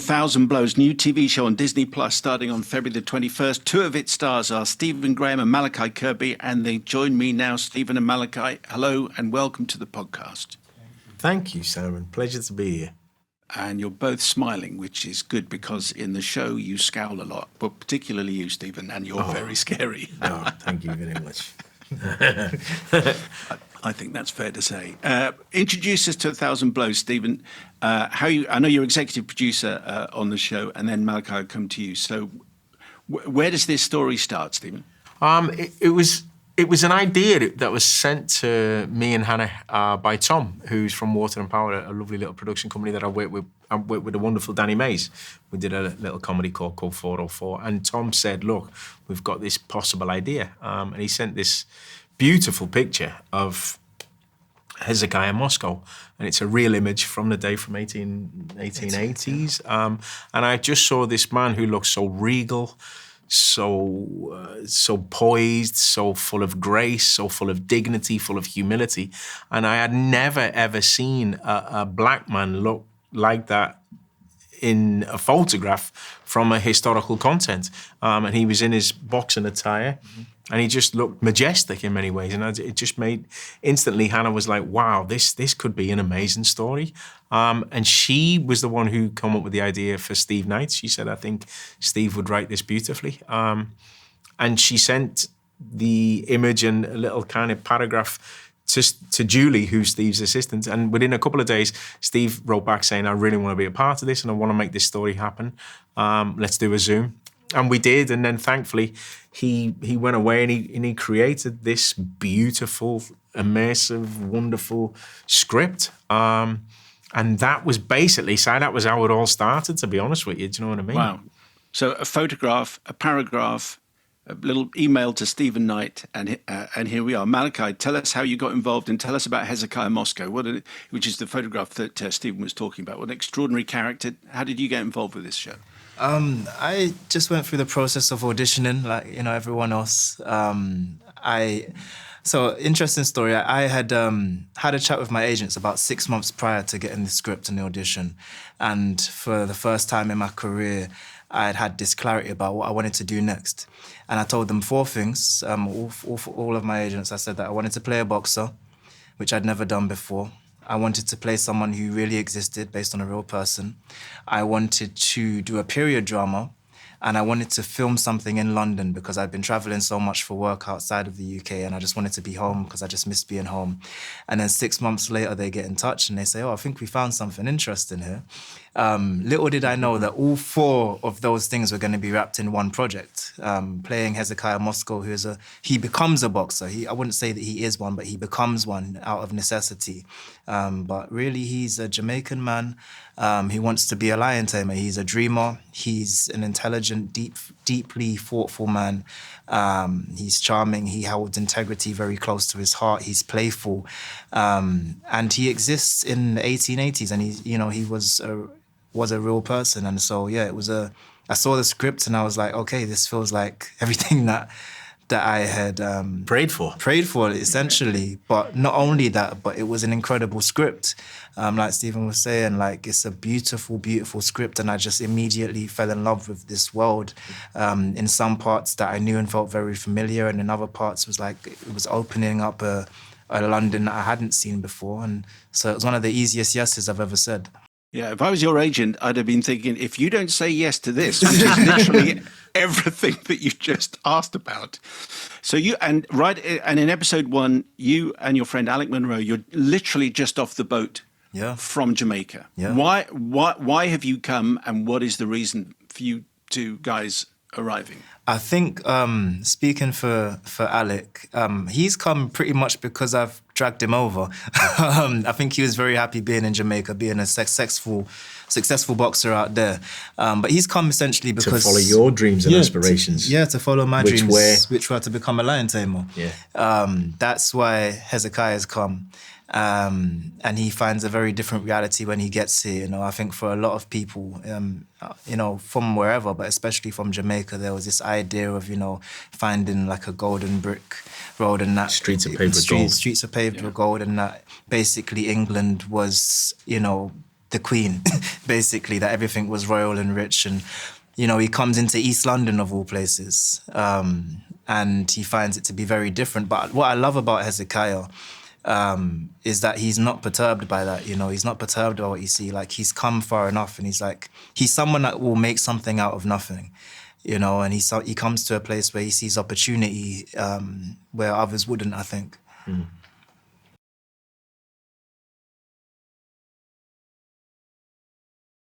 1,000 Blows, new TV show on Disney Plus starting on February the 21st. Two of its stars are Stephen Graham and Malachi Kirby, and they join me now. Stephen and Malachi, hello and welcome to the podcast. Thank you, Simon. Pleasure to be here. And you're both smiling, which is good because in the show you scowl a lot, but particularly you, Stephen, and you're very scary. Oh, thank you very much. I think that's fair to say. Introduce us to 1,000 Blows, Stephen. I know you're executive producer on the show, and then Malachi, I'll come to you. So where does this story start, Stephen? It was an idea that was sent to me and Hannah by Tom, who's from Water and Power, a lovely little production company that I work with. I work with the wonderful Danny Mays. We did a little comedy called 404, and Tom said, "Look, we've got this possible idea," and he sent this beautiful picture of Hezekiah Moscow, and it's a real image from the day from 1880s. And I just saw this man who looked so regal, so poised, so full of grace, so full of dignity, full of humility. And I had never, ever seen a black man look like that in a photograph from a historical content. And he was in his boxing attire, and he just looked majestic in many ways. And it just made, instantly, Hannah was like, wow, this could be an amazing story. And she was the one who came up with the idea for Steve Knight. She said, I think Steve would write this beautifully. And she sent the image and a little kind of paragraph to Julie, who's Steve's assistant. And within a couple of days, Steve wrote back saying, I really want to be a part of this and I want to make this story happen. Let's do a Zoom. And we did. And then thankfully, he went away and he created this beautiful, immersive, wonderful script. And that was basically, so that was how it all started, to be honest with you. Do you know what I mean? Wow. So a photograph, a paragraph, a little email to Stephen Knight, and here we are. Malachi, tell us how you got involved and tell us about Hezekiah Moscow, which is the photograph that Stephen was talking about. What an extraordinary character. How did you get involved with this show? I just went through the process of auditioning, like everyone else. So interesting story. I had had a chat with my agents about 6 months prior to getting the script and the audition, and for the first time in my career, I had this clarity about what I wanted to do next. And I told them 4 things. All of my agents, I said that I wanted to play a boxer, which I'd never done before. I wanted to play someone who really existed based on a real person. I wanted to do a period drama, and I wanted to film something in London because I'd been traveling so much for work outside of the UK, and I just wanted to be home because I just missed being home. And then 6 months later, they get in touch and they say, oh, I think we found something interesting here. Little did I know that all 4 of those things were going to be wrapped in one project. Playing Hezekiah Moscow, he becomes a boxer. I wouldn't say that he is one, but he becomes one out of necessity. But really, he's a Jamaican man. He wants to be a lion tamer. He's a dreamer. He's an intelligent, deeply thoughtful man. He's charming. He holds integrity very close to his heart. He's playful. And he exists in the 1880s, and he was a real person. And so, yeah, I saw the script and I was like, okay, this feels like everything that I had prayed for, essentially. But not only that, but it was an incredible script. Like Stephen was saying, like, it's a beautiful, beautiful script, and I just immediately fell in love with this world. In some parts that I knew and felt very familiar, and in other parts was like it was opening up a London that I hadn't seen before. And so it was one of the easiest yeses I've ever said. Yeah, if I was your agent, I'd have been thinking, if you don't say yes to this, which is literally everything that you just asked about. So and in episode 1, you and your friend Alec Monroe, you're literally just off the boat from Jamaica. Yeah. Why have you come, and what is the reason for you two guys arriving? I think, speaking for Alec, he's come pretty much because I've dragged him over. I think he was very happy being in Jamaica, being a successful boxer out there. But he's come essentially because... To follow your dreams and aspirations. To follow my dreams, which were to become a lion tamer. Yeah. That's why Hezekiah's come. And he finds a very different reality when he gets here. I think for a lot of people, from wherever, but especially from Jamaica, there was this idea of, finding like a golden brick road, and that streets are paved with gold. Streets are paved with gold, and that basically England was, the Queen, basically, that everything was royal and rich. And, you know, he comes into East London, of all places, and he finds it to be very different. But what I love about Hezekiah is that he's not perturbed by that, you know, he's not perturbed by what you see. Like, he's come far enough, and he's someone that will make something out of nothing, you know, and he comes to a place where he sees opportunity where others wouldn't, I think.